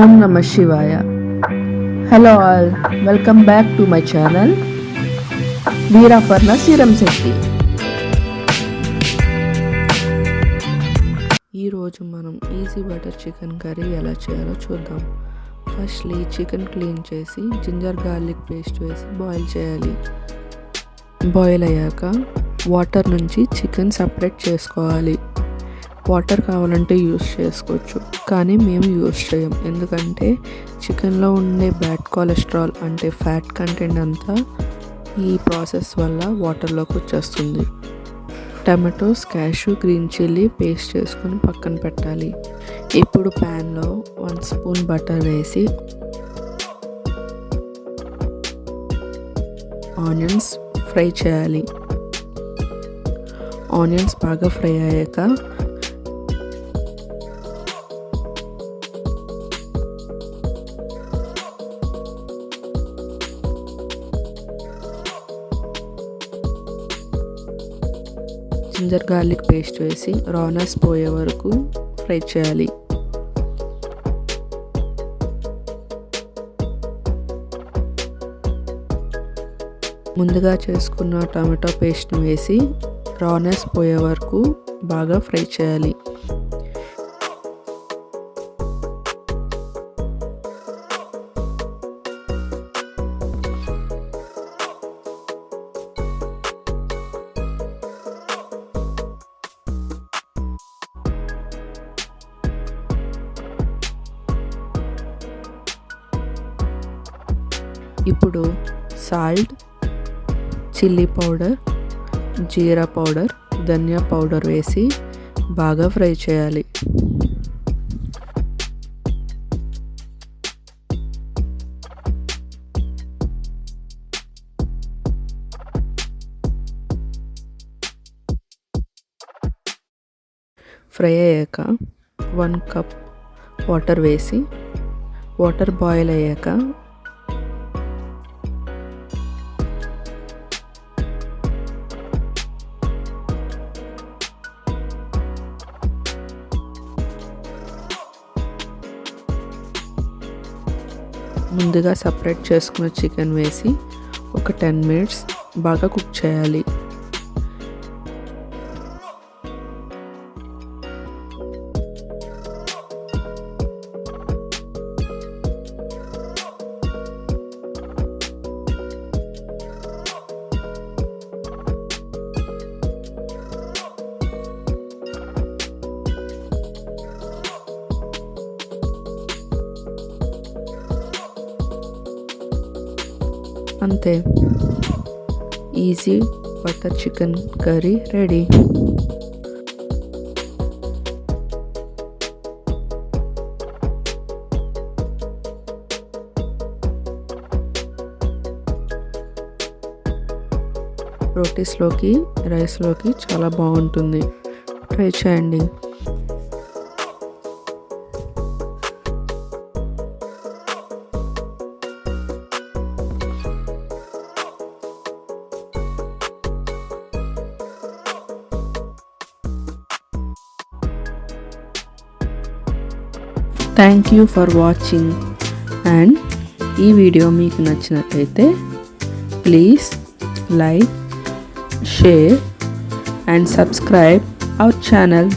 Om Namah Shivaya. Hello all, welcome back to my channel Veeraparna Seeram Setti. ఈరోజు మనం easy butter chicken curry ఎలా చేయాలో చూద్దాం. Firstly chicken clean చేసి ginger garlic paste వేసి boil చేయాలి. బాయిల్ అయ్యాక వాటర్ నుంచి చికెన్ సపరేట్ చేసుకోవాలి. వాటర్ కావాలంటే యూస్ చేసుకోవచ్చు, కానీ మేము యూస్ చేయం. ఎందుకంటే చికెన్లో ఉండే బ్యాడ్ కొలెస్ట్రాల్ అంటే ఫ్యాట్ కంటెంట్ అంతా ఈ ప్రాసెస్ వల్ల వాటర్లోకి వచ్చేస్తుంది. Tomatoes, cashew, green chilli paste చేసుకొని పక్కన పెట్టాలి. ఇప్పుడు ప్యాన్లో 1 స్పూన్ బటర్ వేసి ఆనియన్స్ ఫ్రై చేయాలి. ఆనియన్స్ బాగా ఫ్రై అయ్యాక జింజర్ గార్లిక్ పేస్ట్ వేసి రానెస్ పోయే వరకు ఫ్రై చేయాలి. ముందుగా చేసుకున్న టమాటో పేస్ట్ని వేసి రానెస్ పోయే వరకు బాగా ఫ్రై చేయాలి. ఇప్పుడు సాల్ట్, చిల్లీ పౌడర్, జీరా పౌడర్, ధనియా పౌడర్ వేసి బాగా ఫ్రై చేయాలి. ఫ్రై అయ్యాక 1 కప్ వాటర్ వేసి వాటర్ బాయిల్ అయ్యాక ముందుగా సపరేట్ చేసుకున్న చికెన్ వేసి ఒక 10 మినిట్స్ బాగా కుక్ చేయాలి. అంతే, easy butter chicken curry ready. రోటీస్లోకి, రైస్లోకి చాలా బాగుంటుంది. ట్రై చేయండి. Thank you for watching. And ఈ వీడియో మీకు నచ్చినట్లయితే please like, share and subscribe our channel.